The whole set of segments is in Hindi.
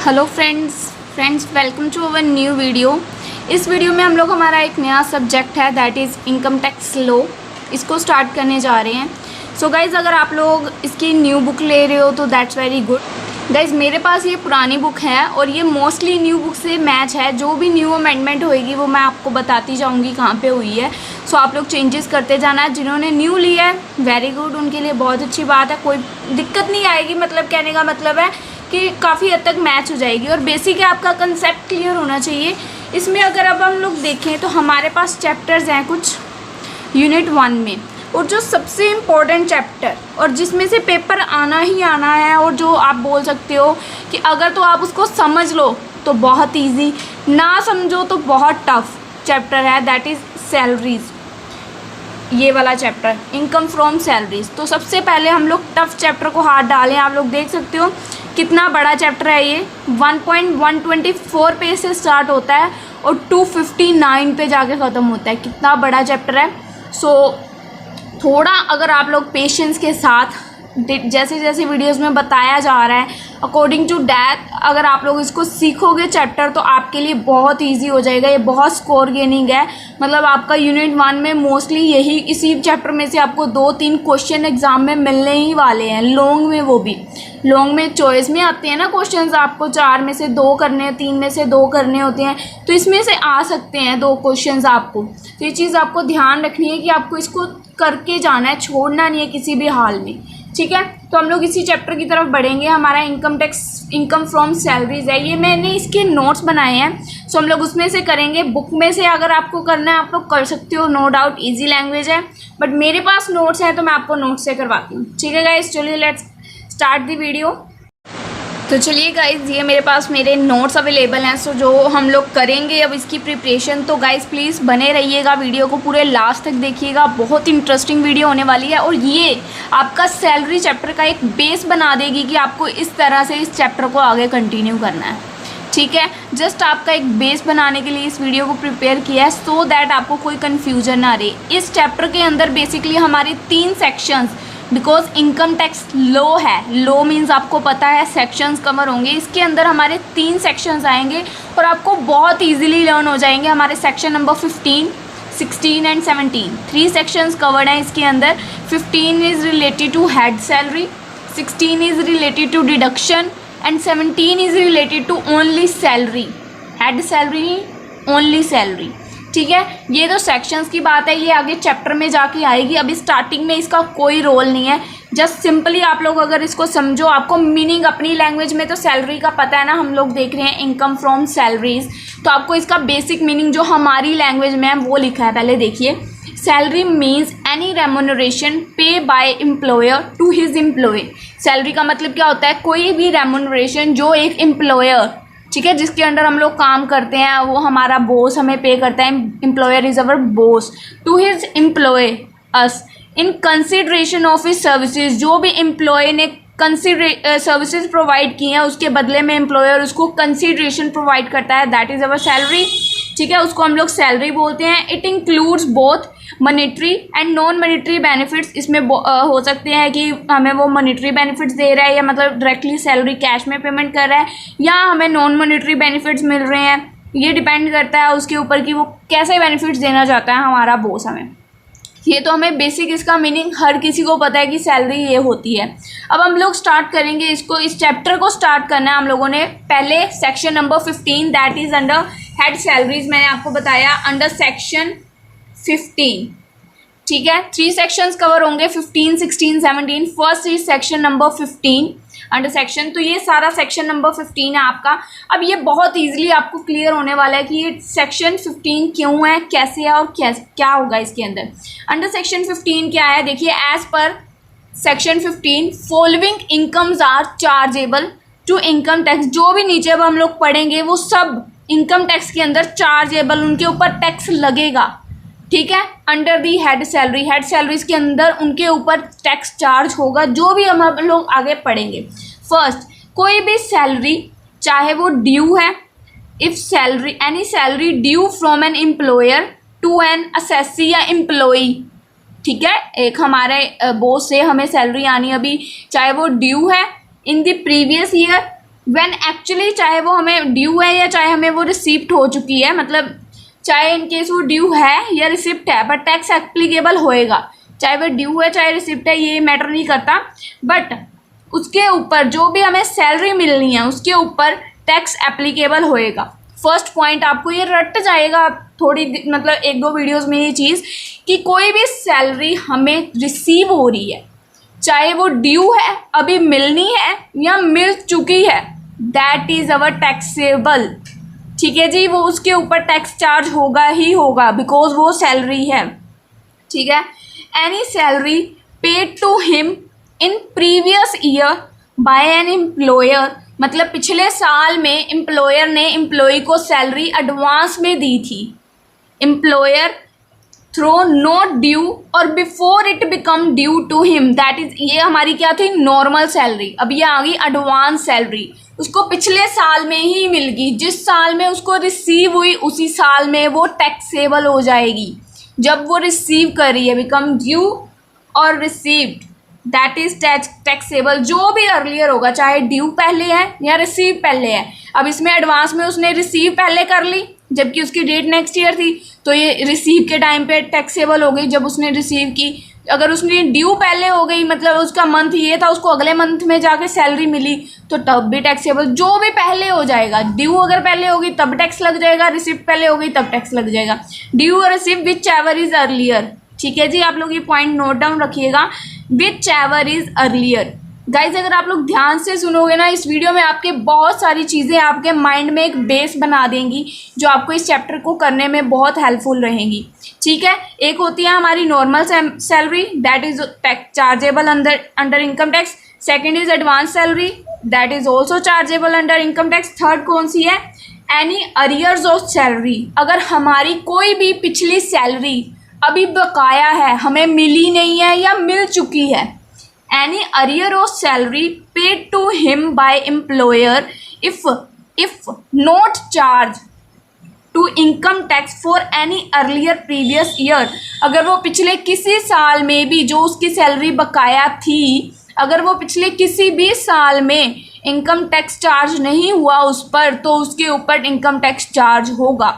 Hello friends welcome to our new video. इस वीडियो में हम लोग हमारा एक नया सब्जेक्ट है that is income tax law, इसको स्टार्ट करने जा रहे हैं। सो गाइज़, अगर आप लोग इसकी न्यू बुक ले रहे हो तो दैट्स वेरी गुड। गाइज़, मेरे पास ये पुरानी बुक है और ये मोस्टली न्यू बुक से मैच है। जो भी न्यू अमेंडमेंट होएगी वो मैं आपको बताती जाऊँगी कहाँ पे हुई है। सो आप लोग चेंजेस करते जाना। जिन्होंने न्यू लिया है वेरी गुड, उनके लिए बहुत अच्छी बात है, कोई दिक्कत नहीं आएगी। मतलब कहने का मतलब है कि काफ़ी हद तक मैच हो जाएगी और बेसिक है, आपका कंसेप्ट क्लियर होना चाहिए। इसमें अगर अब हम लोग देखें तो हमारे पास चैप्टर्स हैं कुछ यूनिट 1 में, और जो सबसे इम्पोर्टेंट चैप्टर और जिसमें से पेपर आना ही आना है, और जो आप बोल सकते हो कि अगर तो आप उसको समझ लो तो बहुत इजी, ना समझो तो बहुत टफ चैप्टर है, दैट इज़ सैलरीज। ये वाला चैप्टर इनकम फ्रॉम सैलरीज। तो सबसे पहले हम लोग टफ चैप्टर को हाथ डालें। आप लोग देख सकते हो कितना बड़ा चैप्टर है ये। 1.124 पेज से स्टार्ट होता है और 259 पे जाके ख़त्म होता है। कितना बड़ा चैप्टर है। सो थोड़ा अगर आप लोग पेशेंस के साथ जैसे जैसे वीडियोस में बताया जा रहा है अकॉर्डिंग टू डैट, अगर आप लोग इसको सीखोगे चैप्टर तो आपके लिए बहुत इजी हो जाएगा। ये बहुत स्कोर गेनिंग है। मतलब आपका यूनिट 1 में मोस्टली यही इसी चैप्टर में से आपको 2-3 क्वेश्चन एग्जाम में मिलने ही वाले हैं। लॉन्ग में, वो भी लॉन्ग में चॉइस में आते हैं ना क्वेश्चंस, आपको 4 में से 2 करने, 3 में से 2 करने होते हैं, तो इसमें से आ सकते हैं 2 क्वेश्चंस आपको। तो ये चीज़ आपको ध्यान रखनी है कि आपको इसको करके जाना है, छोड़ना नहीं है किसी भी हाल में, ठीक है। तो हम लोग इसी चैप्टर की तरफ बढ़ेंगे। हमारा इनकम फ्रॉम सैलरीज है। ये मैंने इसके नोट्स बनाए हैं, सो हम लोग उसमें से करेंगे। बुक में से अगर आपको करना है आप लोग कर सकते हो, नो डाउट इजी लैंग्वेज है, बट मेरे पास नोट्स हैं तो मैं आपको नोट्स से करवाती हूँ, ठीक है गाइस। चलिए लेट्स स्टार्ट दी वीडियो। तो चलिए गाइज़, ये मेरे पास मेरे नोट्स अवेलेबल हैं। सो जो हम लोग करेंगे अब इसकी प्रिपरेशन, तो गाइज़ प्लीज़ बने रहिएगा, वीडियो को पूरे लास्ट तक देखिएगा। बहुत इंटरेस्टिंग वीडियो होने वाली है और ये आपका सैलरी चैप्टर का एक बेस बना देगी कि आपको इस तरह से इस चैप्टर को आगे कंटिन्यू करना है, ठीक है। जस्ट आपका एक बेस बनाने के लिए इस वीडियो को प्रिपेयर किया है, सो दैट आपको कोई कन्फ्यूजन ना रहे। इस चैप्टर के अंदर बेसिकली हमारे 3 sections, because income tax law है, लॉ मीन्स आपको पता है सेक्शंस कवर होंगे। इसके अंदर हमारे 3 सेक्शंस आएंगे और आपको बहुत इजीली लर्न हो जाएंगे। हमारे section number 15, 16 and 17 3 sections covered हैं इसके अंदर। 15 is related to head salary, 16 is related to deduction and 17 is related to only salary. Head salary, only salary, ठीक है। ये तो सेक्शंस की बात है, ये आगे चैप्टर में जाके आएगी। अभी स्टार्टिंग में इसका कोई रोल नहीं है। जस्ट सिंपली आप लोग अगर इसको समझो, आपको मीनिंग अपनी लैंग्वेज में तो सैलरी का पता है ना, हम लोग देख रहे हैं इनकम फ्रॉम सैलरीज, तो आपको इसका बेसिक मीनिंग जो हमारी लैंग्वेज में है वो लिखा है। पहले देखिए, salary means any remuneration pay by employer to his employee. Salary का मतलब क्या होता है? कोई भी रेमुनरेशन जो एक एम्प्लॉयर, ठीक है, जिसके अंडर हम लोग काम करते हैं, वो हमारा बॉस हमें पे करता है। Employer is our boss to his employee as in consideration of his services. जो भी एम्प्लॉय ने सर्विसेज प्रोवाइड की हैं उसके बदले में एम्प्लॉयर उसको कंसिडरेशन प्रोवाइड करता है, दैट इज़ अवर सैलरी, ठीक है। उसको हम लोग सैलरी बोलते हैं। It includes both monetary and non monetary benefits. इसमें हो सकते हैं कि हमें वो मॉनेटरी बेनिफिट्स दे रहा है, या मतलब डायरेक्टली सैलरी कैश में पेमेंट कर रहा है, या हमें नॉन मॉनेटरी बेनिफिट्स मिल रहे हैं। ये डिपेंड करता है उसके ऊपर कि वो कैसे बेनिफिट्स देना चाहता है हमारा बॉस हमें। ये तो हमें बेसिक इसका मीनिंग हर किसी को पता है कि सैलरी ये होती है। अब हम लोग स्टार्ट करेंगे इसको, इस चैप्टर को स्टार्ट करना है हम लोगों ने। पहले section number 15 that is under head salaries, मैंने आपको बताया अंडर सेक्शन 15, ठीक है। 3 सेक्शंस कवर होंगे, 15, 16, 17। First is section number 15 under section, तो ये सारा सेक्शन नंबर 15 है आपका। अब ये बहुत इजीली आपको क्लियर होने वाला है कि ये सेक्शन 15 क्यों है, कैसे है और क्या होगा इसके अंदर। अंडर सेक्शन 15 क्या है, देखिए, एज पर section 15 following incomes are chargeable to income tax. जो भी नीचे अब हम लोग पढ़ेंगे वो सब इनकम टैक्स के अंदर चार्जेबल, उनके ऊपर टैक्स लगेगा, ठीक है। Under the head salary, head salaries के अंदर उनके ऊपर टैक्स चार्ज होगा, जो भी हम लोग आगे पढ़ेंगे। फर्स्ट, कोई भी सैलरी चाहे वो ड्यू है, if salary any salary due from an employer to an assessee या एम्प्लॉई, ठीक है। एक हमारे बॉस से हमें सैलरी आनी अभी, चाहे वो ड्यू है in the previous year when actually चाहे वो हमें ड्यू है या चाहे हमें वो रिसिप्ट हो चुकी है, मतलब चाहे इन केस वो ड्यू है या रिसिप्ट है, बट टैक्स एप्लीकेबल होएगा। चाहे वो ड्यू है चाहे रिसिप्ट है, ये मैटर नहीं करता, बट उसके ऊपर जो भी हमें सैलरी मिलनी है उसके ऊपर टैक्स एप्लीकेबल होएगा। फर्स्ट पॉइंट आपको ये रट जाएगा थोड़ी, मतलब एक दो वीडियोस में ये चीज़, कि कोई भी सैलरी हमें रिसीव हो रही है, चाहे वो ड्यू है, अभी मिलनी है या मिल चुकी है, दैट इज़ अवर टैक्सेबल। ठीक है जी, वो उसके ऊपर टैक्स चार्ज होगा ही होगा, बिकॉज वो सैलरी है। ठीक है, any salary paid to him in previous year by an employer, मतलब पिछले साल में एम्प्लॉयर ने एम्प्लॉय को सैलरी एडवांस में दी थी, employer through not due or before it become due to him, that is, ये हमारी क्या थी, नॉर्मल सैलरी। अब ये आ गई एडवांस सैलरी, उसको पिछले साल में ही मिल गई, जिस साल में उसको रिसीव हुई उसी साल में वो टैक्सेबल हो जाएगी। जब वो रिसीव कर रही है, बिकम ड्यू और रिसीव्ड, दैट इज टैक्सेबल। जो भी अर्लियर होगा, चाहे ड्यू पहले है या रिसीव पहले है। अब इसमें एडवांस में उसने रिसीव पहले कर ली जबकि उसकी डेट नेक्स्ट ईयर थी, तो ये रिसीव के टाइम पे टैक्सेबल हो गई जब उसने रिसीव की। अगर उसने ड्यू पहले हो गई, मतलब उसका मंथ ये था, उसको अगले मंथ में जाके सैलरी मिली, तो तब भी टैक्सेबल। जो भी पहले हो जाएगा, ड्यू अगर पहले होगी तब टैक्स लग जाएगा, रिसिप्ट पहले होगी तब टैक्स लग जाएगा। ड्यू और receipt which ever is earlier. ठीक है जी, आप लोग ये पॉइंट नोट डाउन रखिएगा, which ever is earlier. Guys अगर आप लोग ध्यान से सुनोगे ना इस वीडियो में, आपके बहुत सारी चीज़ें आपके माइंड में एक बेस बना देंगी जो आपको इस चैप्टर को करने में बहुत हेल्पफुल रहेंगी। ठीक है, एक होती है हमारी normal salary, that is chargeable under income tax. Second is advance salary, that is also chargeable under income tax. Third कौन सी है, एनी अरियर्स ऑफ सैलरी, अगर हमारी कोई भी पिछली सैलरी अभी बकाया है, हमें मिली नहीं है या मिल चुकी है। Any arrear of salary paid to him by employer if not charged to income tax for any earlier previous year, अगर वो पिछले किसी साल में भी जो उसकी सैलरी बकाया थी, अगर वो पिछले किसी भी साल में इनकम टैक्स चार्ज नहीं हुआ उस पर, तो उसके ऊपर इनकम टैक्स चार्ज होगा।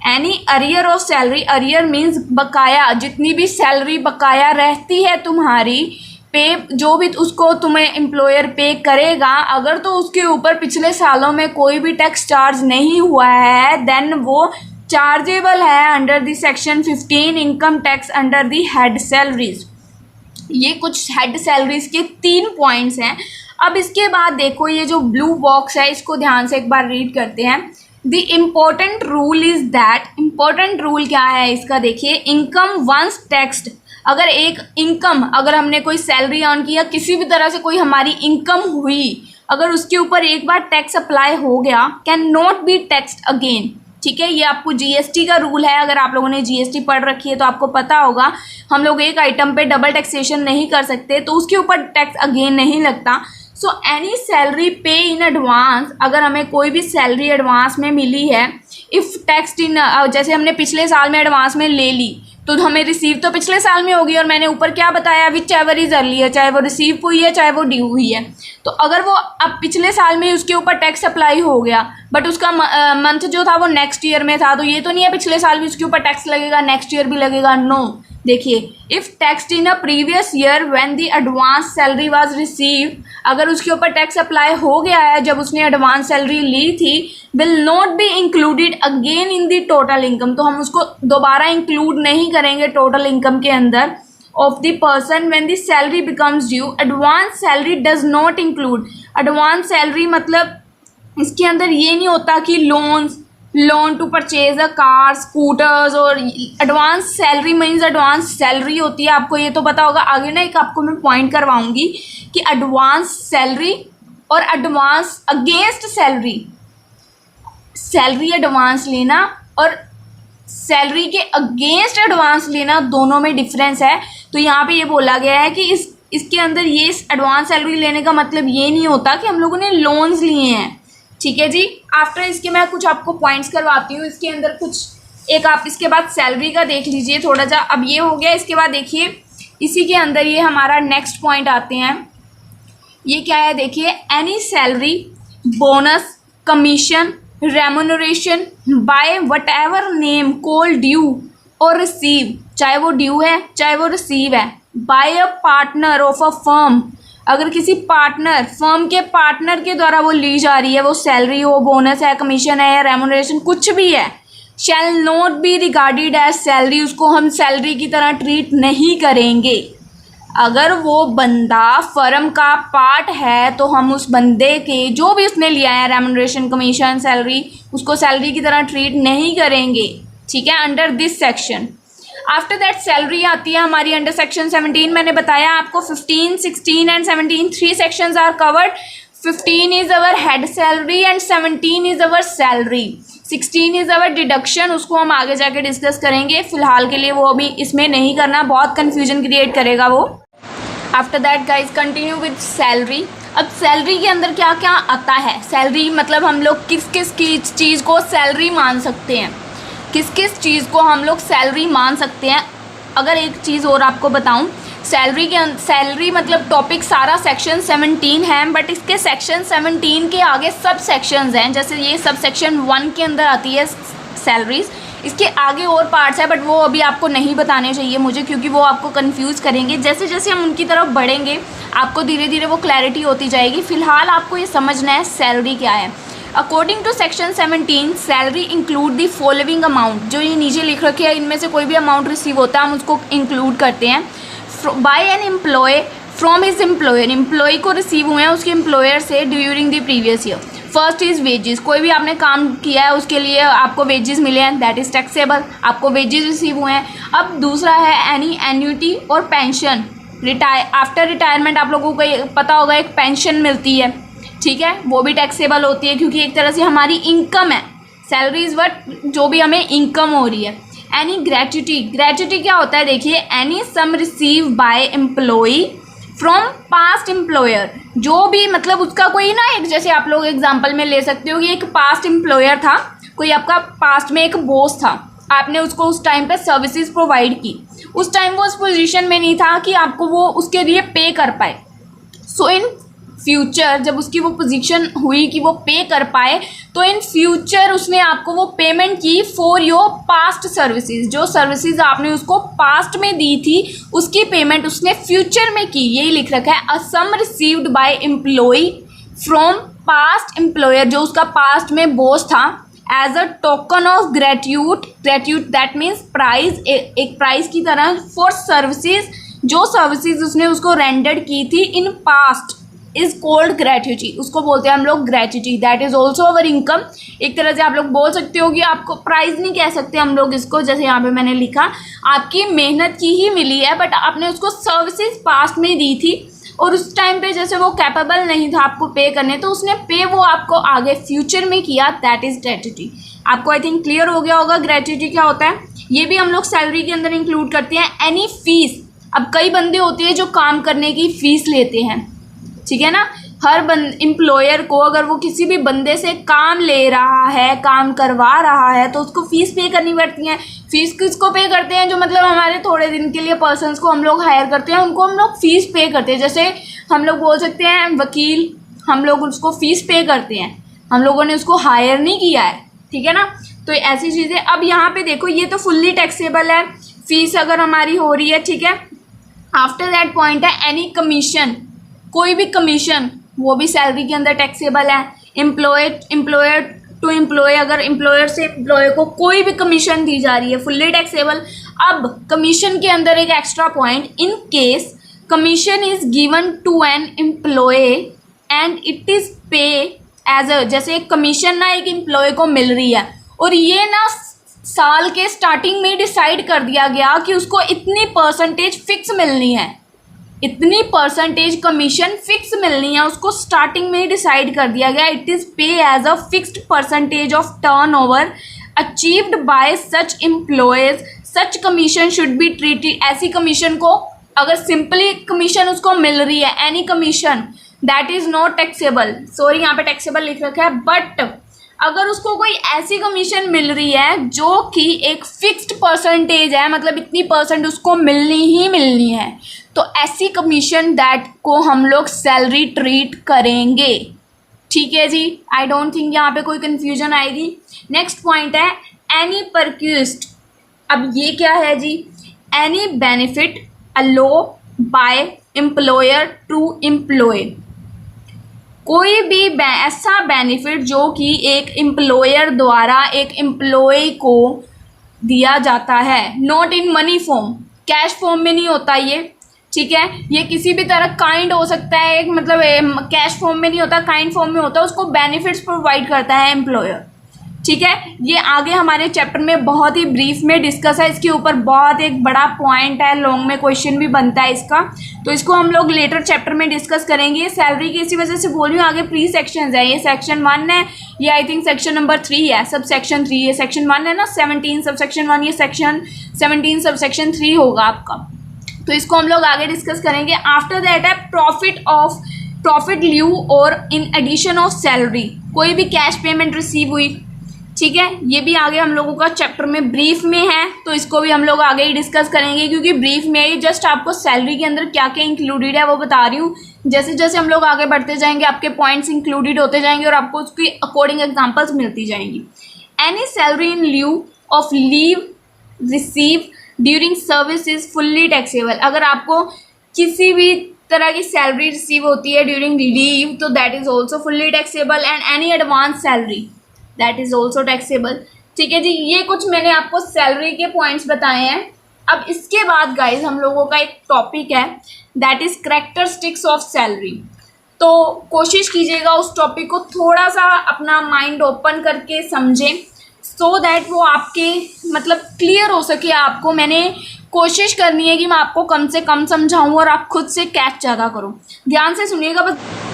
Any arrear of salary, arrear means बकाया, जितनी भी सैलरी बकाया रहती है तुम्हारी, पे जो भी उसको तुम्हें एम्प्लॉयर पे करेगा, अगर तो उसके ऊपर पिछले सालों में कोई भी टैक्स चार्ज नहीं हुआ है, देन वो चार्जेबल है under the section 15 income tax under the head salaries. ये कुछ हेड सैलरीज के 3 पॉइंट्स हैं। अब इसके बाद देखो ये जो ब्लू बॉक्स है, इसको ध्यान से एक बार रीड करते हैं। The important rule is that, important rule क्या है इसका, देखिए, इनकम वंस टैक्स्ड, अगर एक इनकम, अगर हमने कोई सैलरी अर्न की या किसी भी तरह से कोई हमारी इनकम हुई, अगर उसके ऊपर एक बार टैक्स अप्लाई हो गया, can not be taxed again. ठीक है, ये आपको जीएसटी का रूल है। अगर आप लोगों ने जीएसटी पढ़ रखी है तो आपको पता होगा, हम लोग एक आइटम पे डबल टैक्सेशन नहीं कर सकते, तो उसके ऊपर टैक्स अगेन नहीं लगता। सो एनी सैलरी पे इन एडवांस, अगर हमें कोई भी सैलरी एडवांस में मिली है, इफ़ टैक्सड इन, जैसे हमने पिछले साल में एडवांस में ले ली, तो हमें रिसीव तो पिछले साल में होगी, और मैंने ऊपर क्या बताया, विच एवर इज अर्ली है, चाहे वो रिसीव हुई है चाहे वो ड्यू हुई है। तो अगर वो अब पिछले साल में उसके ऊपर टैक्स अप्लाई हो गया, बट उसका मंथ जो था वो नेक्स्ट ईयर में था, तो ये तो नहीं है पिछले साल भी उसके ऊपर टैक्स लगेगा, नेक्स्ट ईयर भी लगेगा, नो। देखिए, if taxed in a previous year when the advance salary was received, अगर उसके ऊपर टैक्स अप्लाई हो गया है जब उसने एडवांस सैलरी ली थी, will not be included again in the total income, तो हम उसको दोबारा इंक्लूड नहीं करेंगे टोटल इनकम के अंदर of the person when the salary becomes due. Advance salary does not include, advance salary मतलब इसके अंदर ये नहीं होता कि loan to purchase a car, scooters, और advance salary means advance salary होती है, आपको ये तो पता होगा। आगे ना एक आपको मैं पॉइंट करवाऊंगी कि एडवांस सैलरी और advance against salary, salary advance लेना और सैलरी के अगेंस्ट एडवांस लेना, दोनों में डिफरेंस है। तो यहाँ पे ये बोला गया है कि इसके अंदर ये एडवांस सैलरी लेने का मतलब ये नहीं होता कि हम लोगों ने लोन्स लिए हैं। ठीक है जी, आफ्टर इसके मैं कुछ आपको पॉइंट्स करवाती हूँ। इसके अंदर कुछ एक आप इसके बाद सैलरी का देख लीजिए थोड़ा सा। अब ये हो गया, इसके बाद देखिए इसी के अंदर ये हमारा नेक्स्ट पॉइंट आते हैं। ये क्या है, देखिए, any salary bonus, commission, remuneration by whatever name call due or receive, चाहे वो ड्यू है चाहे वो रिसीव है, by a partner of a firm, अगर किसी पार्टनर, फर्म के पार्टनर के द्वारा वो ली जा रही है, वो सैलरी हो, बोनस है, कमीशन है या रेमुनरेशन कुछ भी है, shall not be regarded as salary, उसको हम सैलरी की तरह ट्रीट नहीं करेंगे। अगर वो बंदा फर्म का पार्ट है तो हम उस बंदे के जो भी उसने लिया है रेमुनरेशन, कमीशन, सैलरी, उसको सैलरी की तरह ट्रीट नहीं करेंगे, ठीक है, under this section. After that salary आती है हमारी अंडर सेक्शन 17। मैंने बताया आपको 15, 16 and 17 3 sections are covered. 15 is our head salary and 17 is our salary. 16 is our deduction, उसको हम आगे जाके डिस्कस करेंगे, फिलहाल के लिए वो अभी इसमें नहीं करना, बहुत कन्फ्यूजन क्रिएट करेगा वो। After that guys continue with salary. अब सैलरी के अंदर क्या क्या आता है, सैलरी मतलब हम लोग किस किस चीज़ को सैलरी मान सकते हैं, किस किस चीज़ को हम लोग सैलरी मान सकते हैं। अगर एक चीज़ और आपको बताऊं, सैलरी मतलब टॉपिक सारा सेक्शन 17 है, बट इसके सेक्शन 17 के आगे सब सेक्शंस हैं, जैसे ये सब सेक्शन 1 के अंदर आती है सैलरीज, इसके आगे और पार्ट्स है, बट वो अभी आपको नहीं बताने चाहिए मुझे, क्योंकि वो आपको कंफ्यूज करेंगे। जैसे जैसे हम उनकी तरफ बढ़ेंगे आपको धीरे धीरे वो क्लैरिटी होती जाएगी। फिलहाल आपको ये समझना है सैलरी क्या है। According to section 17 salary include the following amount, जो ये नीचे लिख रखे हैं इनमें से कोई भी अमाउंट रिसीव होता है हम उसको इंक्लूड करते हैं। By an employee from his employer, employee को रिसीव हुए हैं उसके एम्प्लॉयर से during the previous year. First is wages, कोई भी आपने काम किया है उसके लिए आपको वेजेस मिले हैं, दैट इज टैक्सेबल, आपको वेजेस रिसीव हुए हैं। अब दूसरा है एनी एन्युटी और पेंशन, आफ्टर रिटायरमेंट आप लोगों को पता होगा एक पेंशन मिलती है, ठीक है, वो भी टैक्सेबल होती है क्योंकि एक तरह से हमारी इनकम है। सैलरी इज वट जो भी हमें इनकम हो रही है। एनी ग्रेच्युटी, ग्रेच्युटी क्या होता है देखिए, any sum receive by employee from past employer, जो भी मतलब उसका कोई ना, एक जैसे आप लोग एग्जांपल में ले सकते हो कि एक पास्ट एम्प्लॉयर था, कोई आपका पास्ट में एक बॉस था, आपने उसको उस टाइम पे सर्विसेज प्रोवाइड की, उस टाइम वो उस पोजीशन में नहीं था कि आपको वो उसके लिए पे कर पाए। सो इन फ्यूचर जब उसकी वो पोजीशन हुई कि वो पे कर पाए, तो इन फ्यूचर उसने आपको वो पेमेंट की फॉर योर पास्ट सर्विसेज, जो सर्विसेज आपने उसको पास्ट में दी थी उसकी पेमेंट उसने फ्यूचर में की, यही लिख रखा है। A sum received by employee from past employer, जो उसका पास्ट में बॉस था, as a token of gratitude, gratitude that means prize, एक प्राइज की तरह, फॉर सर्विसेज, जो सर्विसेज उसने उसको रेंडर्ड की थी in past is called gratuity, उसको बोलते हैं हम लोग gratuity. That is also our income. एक तरह से आप लोग बोल सकते हो कि आपको प्राइस नहीं कह सकते हम लोग इसको, जैसे यहाँ पे मैंने लिखा आपकी मेहनत की ही मिली है, बट आपने उसको सर्विसेज पास्ट में दी थी और उस टाइम पे जैसे वो कैपेबल नहीं था आपको पे करने, तो उसने पे वो आपको आगे फ्यूचर में किया, दैट इज ग्रेच्युटी। आपको आई थिंक क्लियर हो गया होगा ग्रेच्युटी क्या होता है। ये भी हम लोग सैलरी के अंदर इंक्लूड करते हैं। एनी फीस, अब कई बंदे होते हैं जो काम करने की फीस लेते हैं, ठीक है ना, हर एम्प्लॉयर को अगर वो किसी भी बंदे से काम ले रहा है, काम करवा रहा है, तो उसको फीस पे करनी पड़ती है। फीस किसको पे करते हैं, जो मतलब हमारे थोड़े दिन के लिए पर्सन्स को हम लोग हायर करते हैं, उनको हम लोग फीस पे करते हैं। जैसे हम लोग बोल सकते हैं वकील, हम लोग उसको फीस पे करते हैं, हम लोगों ने उसको हायर नहीं किया है, ठीक है ना। तो ऐसी चीज़ें। अब यहाँ पे देखो ये तो फुल्ली टैक्सेबल है, फीस अगर हमारी हो रही है, ठीक है। आफ्टर दैट पॉइंट है एनी कमीशन, कोई भी कमीशन, वो भी सैलरी के अंदर टैक्सेबल है। एम्प्लॉयर टू एम्प्लॉय, अगर एम्प्लॉयर से एम्प्लॉय को कोई भी कमीशन दी जा रही है, फुल्ली टैक्सेबल। अब कमीशन के अंदर एक extra point, in case commission is given to an employee and it is pay as a, जैसे एक कमीशन ना एक एम्प्लॉय को मिल रही है और ये ना साल के स्टार्टिंग में डिसाइड कर दिया गया कि उसको इतनी परसेंटेज फिक्स मिलनी है, इतनी परसेंटेज कमीशन फिक्स मिलनी है, उसको स्टार्टिंग में ही डिसाइड कर दिया गया। It is pay as a fixed percentage of turnover achieved by such employees, such commission should be treated. ऐसी कमीशन को अगर सिंपली कमीशन उसको मिल रही है, any commission that is not taxable, sorry यहाँ पे टैक्सेबल लिख रखा है, बट अगर उसको कोई ऐसी कमीशन मिल रही है जो कि एक फिक्स्ड परसेंटेज है, मतलब इतनी परसेंट उसको मिलनी ही मिलनी है, तो ऐसी कमीशन दैट को हम लोग सैलरी ट्रीट करेंगे, ठीक है जी, आई डोंट थिंक यहाँ पे कोई कंफ्यूजन आएगी। नेक्स्ट पॉइंट है एनी परक्यूस्ट। अब ये क्या है जी? Any benefit allowed by employer to employee, कोई भी ऐसा बेनिफिट जो कि एक एम्प्लॉयर द्वारा एक एम्प्लॉय को दिया जाता है, not in money form, cash form में नहीं होता ये, ठीक है। ये किसी भी तरह काइंड हो सकता है, एक मतलब कैश फॉर्म में नहीं होता, काइंड फॉर्म में होता है, उसको बेनिफिट्स प्रोवाइड करता है एम्प्लॉयर, ठीक है। ये आगे हमारे चैप्टर में बहुत ही ब्रीफ में डिस्कस है, इसके ऊपर बहुत एक बड़ा पॉइंट है, लॉन्ग में क्वेश्चन भी बनता है इसका, तो इसको हम लोग लेटर चैप्टर में डिस्कस करेंगे। सैलरी की इसी वजह से बोल रही हूँ, आगे प्री सेक्शन है, ये सेक्शन 1 है, ये आई थिंक सेक्शन नंबर 3 है, सब सेक्शन 3, ये सेक्शन 1 है ना 17 सब सेक्शन 1, ये सेक्शन 17 सब सेक्शन 3 होगा आपका, तो इसको हम लोग आगे डिस्कस करेंगे। आफ्टर दैट है प्रॉफिट लीव और इन एडिशन ऑफ सैलरी, कोई भी कैश पेमेंट रिसीव हुई, ठीक है, ये भी आगे हम लोगों का चैप्टर में ब्रीफ में है, तो इसको भी हम लोग आगे ही डिस्कस करेंगे, क्योंकि ब्रीफ में ही जस्ट आपको सैलरी के अंदर क्या क्या इंक्लूडेड है वो बता रही हूँ। जैसे जैसे हम लोग आगे बढ़ते जाएंगे आपके पॉइंट्स इंक्लूडेड होते जाएंगे और आपको उसकी अकॉर्डिंग एग्जाम्पल्स मिलती जाएंगी। Any salary in leave of leave receive during service is fully taxable, अगर आपको किसी भी तरह की सैलरी रिसीव होती है ड्यूरिंग लीव तो that is also fully taxable, and any advance salary that is also taxable, ठीक है जी। ये कुछ मैंने आपको सैलरी के पॉइंट्स बताए हैं। अब इसके बाद गाइज हम लोगों का एक टॉपिक है that is characteristics of salary, तो कोशिश कीजिएगा उस टॉपिक को थोड़ा सा अपना माइंड ओपन करके समझें, सो दैट वो आपके मतलब क्लियर हो सके आपको। मैंने कोशिश करनी है कि मैं आपको कम से कम समझाऊं और आप खुद से कैच ज़्यादा करो, ध्यान से सुनिएगा बस।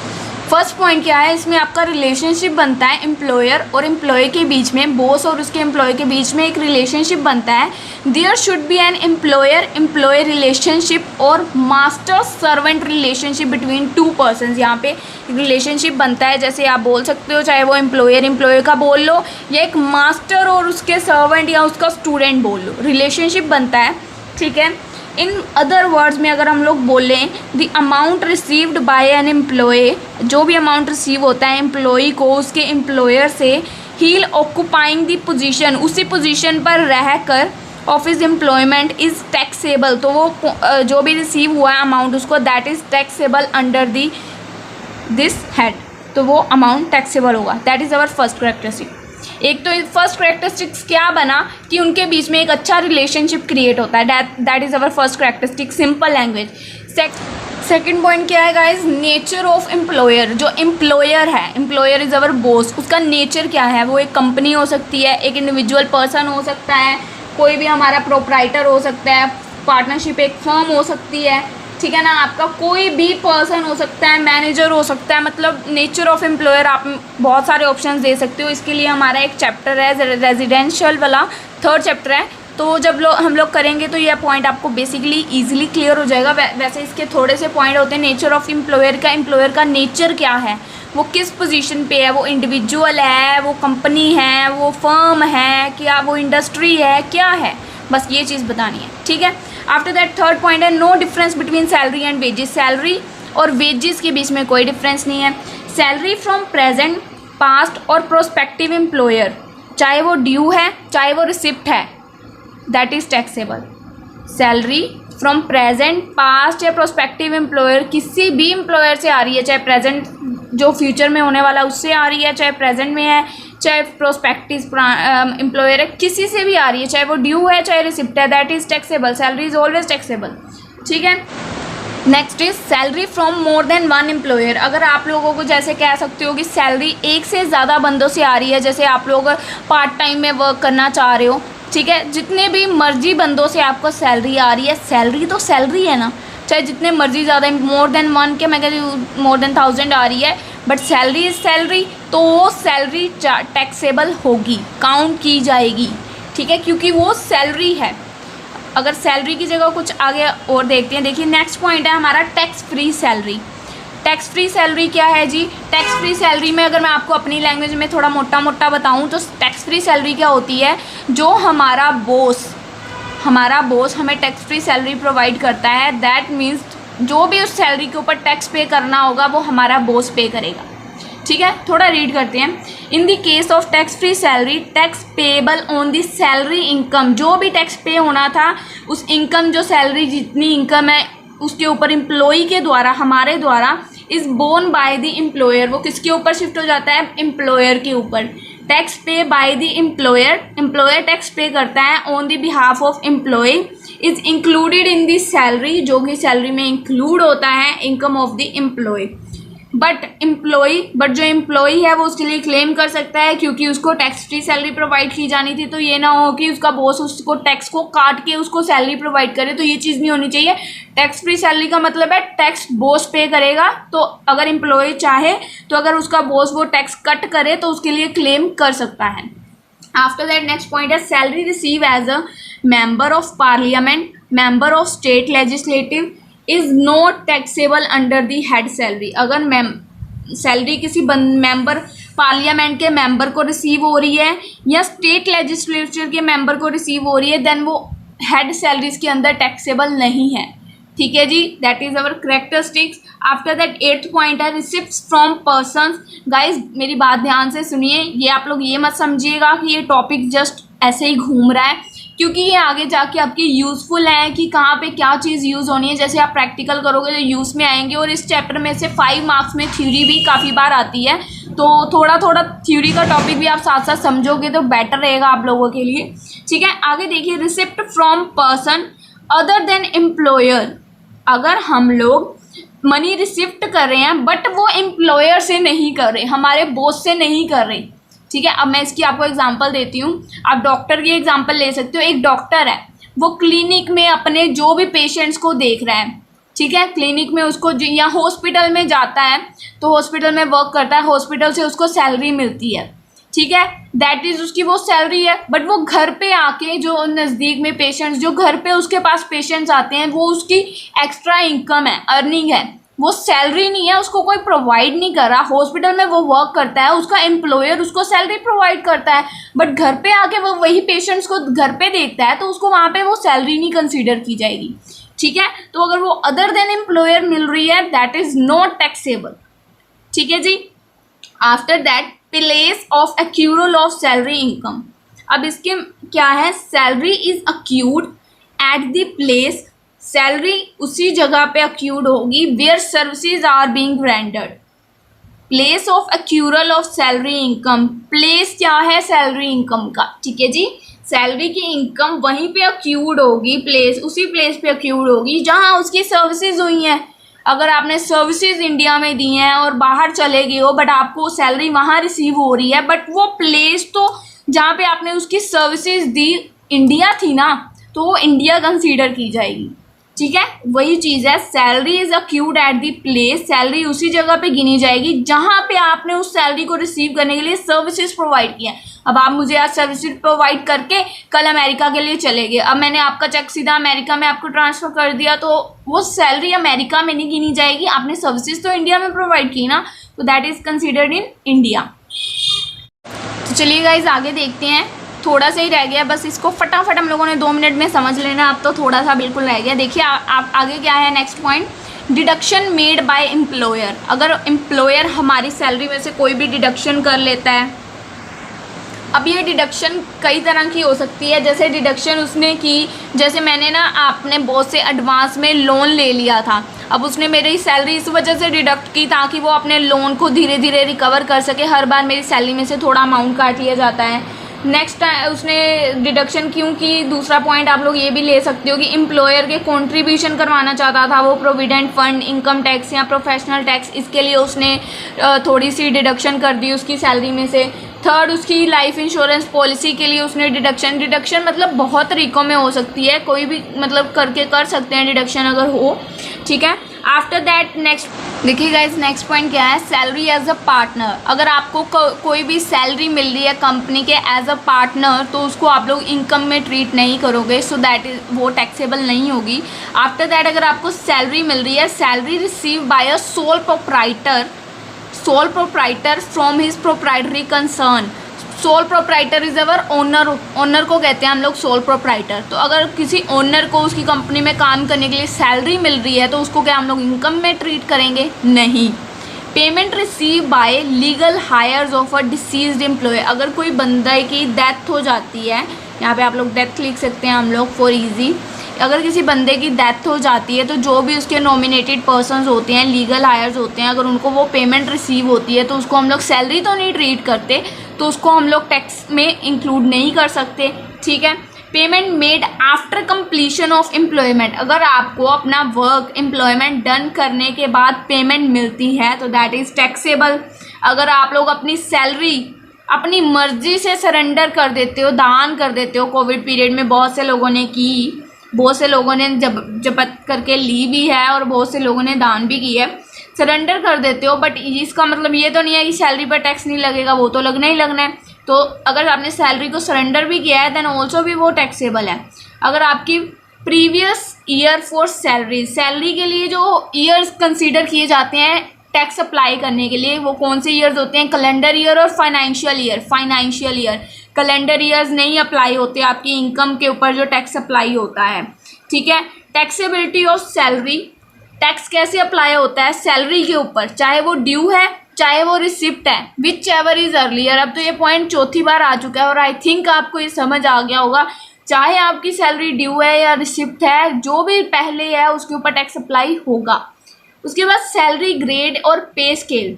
फर्स्ट पॉइंट क्या है, इसमें आपका रिलेशनशिप बनता है एम्प्लॉयर और एम्प्लॉय के बीच में, बॉस और उसके एम्प्लॉय के बीच में एक रिलेशनशिप बनता है। There should be an employer employee relationship और master servant relationship between two persons, यहाँ पे रिलेशनशिप बनता है। जैसे आप बोल सकते हो, चाहे वो एम्प्लॉयर का बोल लो या एक मास्टर और उसके सर्वेंट या उसका स्टूडेंट बोल लो, रिलेशनशिप बनता है, ठीक है। इन अदर वर्ड्स में अगर हम लोग बोलें, the amount received by an employee, जो भी अमाउंट रिसीव होता है एम्प्लॉय को उसके एम्प्लॉयर से, ही ऑक्यूपाइंग द पोजीशन, उसी पोजीशन पर रहकर of his employment is taxable, तो वो जो भी रिसीव हुआ है अमाउंट उसको that is taxable under this head, तो वो अमाउंट टैक्सेबल होगा। That is our first characteristic. एक तो फर्स्ट कैरेक्टरिस्टिक्स क्या बना कि उनके बीच में एक अच्छा रिलेशनशिप क्रिएट होता है, that is our first characteristic, simple language. Second point क्या है गाइज, नेचर ऑफ एम्प्लॉयर, जो एम्प्लॉयर है, एम्प्लॉयर इज़ अवर बॉस, उसका नेचर क्या है, वो एक कंपनी हो सकती है, एक इंडिविजुअल पर्सन हो सकता है, कोई भी हमारा प्रोप्राइटर हो सकता है, पार्टनरशिप एक फर्म हो सकती है, ठीक है ना, आपका कोई भी पर्सन हो सकता है, मैनेजर हो सकता है, मतलब नेचर ऑफ एम्प्लॉयर आप बहुत सारे ऑप्शंस दे सकते हो। इसके लिए हमारा एक चैप्टर है रेजिडेंशियल वाला, 3rd चैप्टर है, तो जब हम लोग करेंगे तो यह पॉइंट आपको बेसिकली इजीली क्लियर हो जाएगा। वैसे इसके थोड़े से पॉइंट होते हैं नेचर ऑफ एम्प्लॉयर का नेचर क्या है, वो किस पोजीशन पे है, वो इंडिविजुअल है, वो कंपनी है, वो फर्म है, क्या वो इंडस्ट्री है, क्या है, बस ये चीज़ बतानी है, ठीक है। आफ्टर दैट 3rd पॉइंट है no difference between salary and wages, salary और वेजेस के बीच में कोई डिफरेंस नहीं है। Salary from present, past or prospective employer, चाहे वो ड्यू है चाहे वो रिसिप्ट है, that is taxable. Salary from present, past या प्रोस्पेक्टिव एम्प्लॉयर, किसी भी एम्प्लॉयर से आ रही है, चाहे प्रेजेंट जो फ्यूचर में होने वाला उससे आ रही है, चाहे प्रेजेंट में है, चाहे प्रोस्पेक्टिव एम्प्लॉयर है, किसी से भी आ रही है, चाहे वो ड्यू है चाहे रिसिप्ट है, that is taxable. Salary is always taxable, ठीक है। Next is salary from more than one employer, अगर आप लोगों को जैसे कह सकते हो कि सैलरी एक से ज़्यादा बंदों से आ रही है, जैसे आप लोग पार्ट टाइम में वर्क करना चाह रहे हो, ठीक है, जितने भी मर्जी बंदों से आपको सैलरी आ रही है, सैलरी तो सैलरी है ना, चाहे जितने मर्जी ज़्यादा मोर देन 1 के मैं कहती हूँ मोर देन 1000 आ रही है, बट सैलरी इज़ सैलरी, तो वो सैलरी टैक्सेबल होगी, काउंट की जाएगी, ठीक है, क्योंकि वो सैलरी है। अगर सैलरी की जगह कुछ आगे और देखते हैं, देखिए नेक्स्ट पॉइंट है हमारा tax free salary. Tax free salary क्या है जी, टैक्स फ्री सैलरी में अगर मैं आपको अपनी लैंग्वेज में थोड़ा मोटा मोटा बताऊँ तो टैक्स फ्री सैलरी क्या होती है, जो हमारा बॉस हमें टैक्स फ्री सैलरी प्रोवाइड करता है, दैट मीन्स जो भी उस सैलरी के ऊपर टैक्स पे करना होगा वो हमारा बॉस पे करेगा, ठीक है, थोड़ा रीड करते हैं। In the case of tax free salary, tax payable on the salary income, जो भी टैक्स पे होना था उस इनकम, जो सैलरी जितनी इनकम है उसके ऊपर एम्प्लॉई के द्वारा, हमारे द्वारा, is borne by the employer, वो किसके ऊपर शिफ्ट हो जाता है, एम्प्लॉयर के ऊपर। Tax pay by the employer, employer tax pay करता है on the behalf of employee, is included in the salary, जो कि सैलरी में इंक्लूड होता है income of the employee. But जो एम्प्लॉई है वो उसके लिए क्लेम कर सकता है, क्योंकि उसको टैक्स फ्री सैलरी प्रोवाइड की जानी थी। तो ये ना हो कि उसका बॉस उसको टैक्स को काट के उसको सैलरी प्रोवाइड करे, तो ये चीज़ नहीं होनी चाहिए। टैक्स फ्री सैलरी का मतलब है टैक्स बॉस पे करेगा, तो अगर एम्प्लॉय चाहे तो अगर उसका बॉस वो टैक्स कट करे तो उसके लिए क्लेम कर सकता है। आफ्टर दैट नेक्स्ट पॉइंट है salary receive as a member of parliament, member of state legislative is not taxable under the head salary. अगर सैलरी किसी मेंबर, पार्लियामेंट के मेंबर को रिसीव हो रही है या स्टेट लेजिस्लेचर के मेंबर को रिसीव हो रही है, देन वो हेड सैलरीज के अंदर टैक्सेबल नहीं है। ठीक है जी, that is our characteristics. After that 8th point है रिसिप्ट्स फ्रॉम पर्सन्स। गाइज मेरी बात ध्यान से सुनिए, ये आप लोग ये मत समझिएगा कि ये टॉपिक जस्ट ऐसे ही घूम रहा है, क्योंकि ये आगे जाके आपकी यूज़फुल है कि कहाँ पे क्या चीज़ यूज़ होनी है। जैसे आप प्रैक्टिकल करोगे तो यूज़ में आएंगे, और इस चैप्टर में से 5 मार्क्स में थ्योरी भी काफ़ी बार आती है, तो थोड़ा थोड़ा थ्योरी का टॉपिक भी आप साथ साथ समझोगे तो बेटर रहेगा आप लोगों के लिए। ठीक है, आगे देखिए, receipt from person other than employer. अगर हम लोग मनी रिसिप्ट कर रहे हैं बट वो एम्प्लॉयर से नहीं कर रहे, हमारे बॉस से नहीं कर रहे, ठीक है। अब मैं इसकी आपको एग्जांपल देती हूँ। आप डॉक्टर की एग्जांपल ले सकते हो। एक डॉक्टर है, वो क्लिनिक में अपने जो भी पेशेंट्स को देख रहा है, ठीक है, क्लिनिक में उसको या हॉस्पिटल में जाता है तो हॉस्पिटल में वर्क करता है, हॉस्पिटल से उसको सैलरी मिलती है, ठीक है, दैट इज़ उसकी वो सैलरी है। बट वो घर पे आके जो नज़दीक में पेशेंट्स, जो घर पे उसके पास पेशेंट्स आते हैं, वो उसकी एक्स्ट्रा इनकम है, अर्निंग है, वो सैलरी नहीं है, उसको कोई प्रोवाइड नहीं कर रहा। हॉस्पिटल में वो वर्क करता है, उसका एम्प्लॉयर उसको सैलरी प्रोवाइड करता है, बट घर पे आके वो वही पेशेंट्स को घर पे देखता है, तो उसको वहाँ पे वो सैलरी नहीं कंसीडर की जाएगी, ठीक है। तो अगर वो अदर देन एम्प्लॉयर मिल रही है, दैट इज़ नॉट टैक्सेबल, ठीक है जी। After that place of accrual of salary income. अब इसके क्या है, salary is accrued at the place, salary उसी जगह पे अक्यूड होगी where services are being rendered. Place of accrual of salary income, place क्या है सैलरी इनकम का, ठीक है जी। सैलरी की इनकम वहीं पे अक्यूड होगी, प्लेस उसी प्लेस पे अक्यूड होगी जहाँ उसकी सर्विसेज हुई हैं। अगर आपने सर्विसेज इंडिया में दी हैं और बाहर चले गए हो, बट आपको सैलरी वहाँ रिसीव हो रही है, बट वो प्लेस तो जहाँ पे आपने उसकी सर्विसेज दी इंडिया थी ना, तो वो इंडिया कंसीडर की जाएगी, ठीक है। वही चीज़ है, salary is accrued at the place, salary उसी जगह पे गिनी जाएगी जहाँ पे आपने उस सैलरी को रिसीव करने के लिए सर्विसेज प्रोवाइड किए हैं। अब आप मुझे आज सर्विसेज प्रोवाइड करके कल अमेरिका के लिए चले गए, अब मैंने आपका चेक सीधा अमेरिका में आपको ट्रांसफ़र कर दिया, तो वो सैलरी अमेरिका में नहीं गिनी जाएगी, आपने सर्विसेज तो इंडिया में प्रोवाइड की ना, तो that is considered in India. तो चलिए गाइज आगे देखते हैं, थोड़ा सा ही रह गया, बस इसको फटाफट हम लोगों ने 2 मिनट में समझ लेना, अब तो थोड़ा सा बिल्कुल रह गया। देखिए आप आगे क्या है, next point, deduction made by employer. अगर एम्प्लॉयर हमारी सैलरी में से कोई भी डिडक्शन कर लेता है, अब ये डिडक्शन कई तरह की हो सकती है। जैसे डिडक्शन उसने की, जैसे मैंने ना आपने बॉस से एडवांस में लोन ले लिया था, अब उसने मेरी सैलरी इस वजह से डिडक्ट की ताकि वो अपने लोन को धीरे धीरे रिकवर कर सके, हर बार मेरी सैलरी में से थोड़ा अमाउंट काट लिया जाता है। नेक्स्ट उसने डिडक्शन क्यों की, दूसरा पॉइंट आप लोग ये भी ले सकते हो कि एम्प्लॉयर के कंट्रीब्यूशन करवाना चाहता था वो, प्रोविडेंट फंड, इनकम टैक्स या प्रोफेशनल टैक्स, इसके लिए उसने थोड़ी सी डिडक्शन कर दी उसकी सैलरी में से। थर्ड, उसकी लाइफ इंश्योरेंस पॉलिसी के लिए उसने डिडक्शन मतलब बहुत तरीक़ों में हो सकती है, कोई भी मतलब करके कर सकते हैं डिडक्शन अगर हो, ठीक है। आफ्टर दैट नेक्स्ट देखिए गाइज, नेक्स्ट पॉइंट क्या है, सैलरी एज अ पार्टनर। अगर आपको कोई भी सैलरी मिल रही है कंपनी के एज अ पार्टनर, तो उसको आप लोग इनकम में ट्रीट नहीं करोगे, सो दैट इज वो टैक्सेबल नहीं होगी। आफ्टर दैट अगर आपको सैलरी मिल रही है, salary receive by a sole proprietor from his proprietary concern. Sole proprietor is our owner, owner को कहते हैं हम लोग सोल प्रोप्राइटर। तो अगर किसी ओनर को उसकी कंपनी में काम करने के लिए सैलरी मिल रही है, तो उसको क्या हम लोग इनकम में ट्रीट करेंगे? नहीं। Payment receive by legal heirs of a deceased employee. अगर कोई बंदा की डेथ हो जाती है, यहाँ पे आप लोग डेथ लिख सकते हैं हम लोग फॉर इजी। अगर किसी बंदे की डेथ हो जाती है तो जो भी उसके नॉमिनेटेड पर्सन्स होते हैं, लीगल हायर्स होते हैं, अगर उनको वो पेमेंट रिसीव होती है तो उसको हम लोग सैलरी तो नहीं ट्रीट करते, तो उसको हम लोग टैक्स में इंक्लूड नहीं कर सकते, ठीक है। Payment made after completion of employment. अगर आपको अपना वर्क एम्प्लॉयमेंट डन करने के बाद पेमेंट मिलती है तो दैट इज़ टैक्सेबल। अगर आप लोग अपनी सैलरी अपनी मर्जी से सरेंडर कर देते हो, दान कर देते हो, कोविड पीरियड में बहुत से लोगों ने की, बहुत से लोगों ने जब्त करके ली भी है और बहुत से लोगों ने दान भी की है, सरेंडर कर देते हो। बट इसका मतलब ये तो नहीं है कि सैलरी पर टैक्स नहीं लगेगा, वो तो लगना ही लगना है। तो अगर आपने सैलरी को सरेंडर भी किया है देन ऑल्सो भी वो टैक्सेबल है। अगर आपकी प्रीवियस ईयर फॉर सैलरी के लिए जो ईयर्स कंसीडर किए जाते हैं टैक्स अप्लाई करने के लिए, वो कौन से ईयर्स होते हैं? कैलेंडर ईयर और फाइनेंशियल ईयर। कैलेंडर ईयर्स नहीं अप्लाई होते आपकी इनकम के ऊपर जो टैक्स अप्लाई होता है, ठीक है। टैक्सेबिलिटी ऑफ सैलरी, टैक्स कैसे अप्लाई होता है? सैलरी के ऊपर, चाहे वो ड्यू है चाहे वो रिसिप्ट है, विच एवर इज अर्लियर। अब तो ये पॉइंट चौथी बार आ चुका है और आई थिंक आपको ये समझ आ गया होगा। चाहे आपकी सैलरी ड्यू है या रिसिप्ट है, जो भी पहले है उसके ऊपर टैक्स अप्लाई होगा। उसके बाद सैलरी ग्रेड और पे स्केल।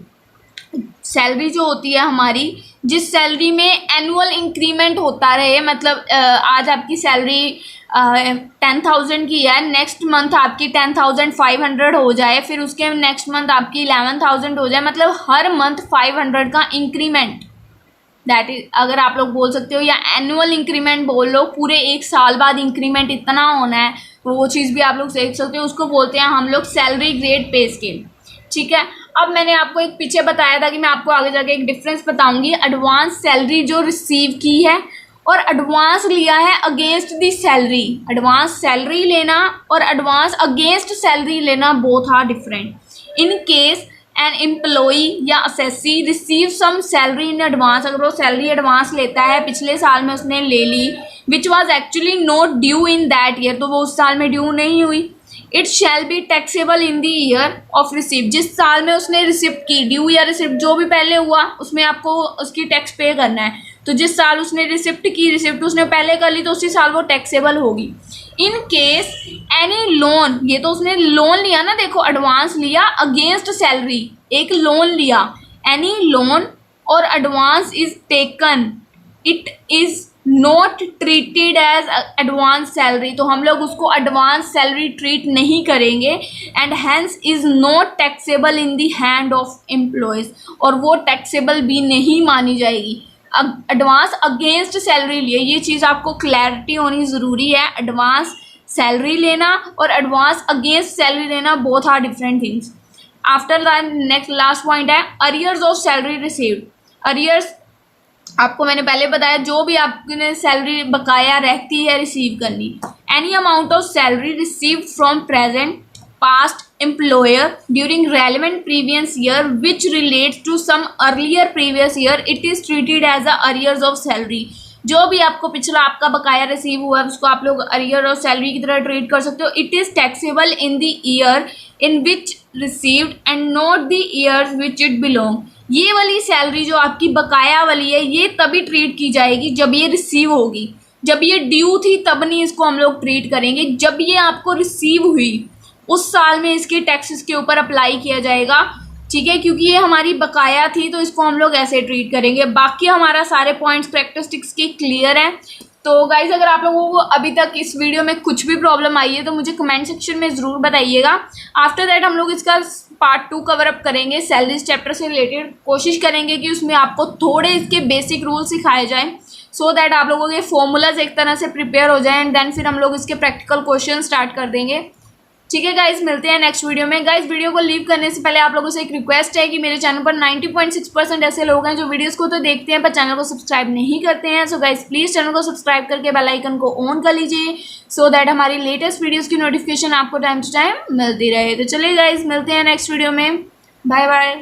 सैलरी जो होती है हमारी, जिस सैलरी में एनुअल इंक्रीमेंट होता रहे, मतलब आज आपकी सैलरी 10,000 की है, नेक्स्ट मंथ आपकी 10,500 हो जाए, फिर उसके नेक्स्ट मंथ आपकी 11,000 हो जाए, मतलब हर मंथ 500 का इंक्रीमेंट, दैट इज, अगर आप लोग बोल सकते हो, या एनुअल इंक्रीमेंट बोल लो, पूरे एक साल बाद इंक्रीमेंट इतना होना है, वो चीज़ भी आप लोग देख सकते हो। उसको बोलते हैं हम लोग सैलरी ग्रेड पे स्केल, ठीक है। अब मैंने आपको एक पीछे बताया था कि मैं आपको आगे जाके एक डिफरेंस बताऊंगी। एडवांस सैलरी जो रिसीव की है और एडवांस लिया है against the salary. Advance salary लेना और एडवांस अगेंस्ट सैलरी लेना both are different. In case an employee या assessee receive some salary in advance, अगर वो सैलरी एडवांस लेता है, पिछले साल में उसने ले ली, which was actually not due in that year, तो वो उस साल में ड्यू नहीं हुई। It shall be taxable in the year of receipt. जिस साल में उसने रिसिप्ट की, ड्यू या रिसिप्ट जो भी पहले हुआ, उसमें आपको उसकी टैक्स पे करना है। तो जिस साल उसने रिसिप्ट की, रिसिप्ट उसने पहले कर ली, तो उसी साल वो टैक्सेबल होगी। इन केस एनी लोन, ये तो उसने लोन लिया ना, देखो एडवांस लिया अगेंस्ट सैलरी, एक लोन लिया, any loan or advance is taken, it is not treated as advance salary, तो हम लोग उसको एडवांस सैलरी ट्रीट नहीं करेंगे, and hence is not taxable in the hand of employees, और वो टैक्सेबल भी नहीं मानी जाएगी। एडवांस अगेंस्ट सैलरी लिए, ये चीज़ आपको क्लैरिटी होनी ज़रूरी है। एडवांस सैलरी लेना और एडवांस अगेंस्ट सैलरी लेना both are different things. After that next last point है arrears of salary received. Arrears आपको मैंने पहले बताया, जो भी आपने सैलरी बकाया रहती है रिसीव करनी। Any amount of salary received from present past employer during relevant previous year which relates to some earlier previous year, it is treated as a arrears of salary. जो भी आपको पिछला आपका बकाया रिसीव हुआ है उसको आप लोग अरियर ऑफ सैलरी की तरह ट्रीट कर सकते हो। It is taxable in the year in which received and not the years which it belong. ये वाली सैलरी जो आपकी बकाया वाली है, ये तभी ट्रीट की जाएगी जब ये रिसीव होगी। जब ये ड्यू थी तब नहीं इसको हम लोग ट्रीट करेंगे, जब ये आपको रिसीव हुई उस साल में इसके टैक्सेस के ऊपर अप्लाई किया जाएगा, ठीक है, क्योंकि ये हमारी बकाया थी तो इसको हम लोग ऐसे ट्रीट करेंगे। बाकी हमारा सारे पॉइंट्स कैरेक्टरिस्टिक्स के क्लियर हैं। तो गाइज अगर आप लोगों को अभी तक इस वीडियो में कुछ भी प्रॉब्लम आई है तो मुझे कमेंट सेक्शन में ज़रूर बताइएगा। आफ्टर दैट हम लोग इसका पार्ट 2 कवर अप करेंगे सैलरीज चैप्टर से रिलेटेड। कोशिश करेंगे कि उसमें आपको थोड़े इसके बेसिक रूल सिखाए जाएँ सो दैट आप लोगों के फॉर्मूलाज एक तरह से प्रिपेयर हो जाएँ एंड देन फिर हम लोग इसके प्रैक्टिकल क्वेश्चन स्टार्ट कर देंगे। ठीक है गाइज, मिलते हैं नेक्स्ट वीडियो में। गाइज वीडियो को लीव करने से पहले आप लोगों से एक रिक्वेस्ट है कि मेरे चैनल पर 90.6% ऐसे लोग हैं जो वीडियोस को तो देखते हैं पर चैनल को सब्सक्राइब नहीं करते हैं। सो गाइज प्लीज़ चैनल को सब्सक्राइब करके बेल आइकन को ऑन कर लीजिए सो दैट हमारी लेटेस्ट वीडियोस की नोटिफिकेशन आपको टाइम टू टाइम मिलती रहे। तो चलिए गाइज मिलते हैं नेक्स्ट वीडियो में, बाय बाय।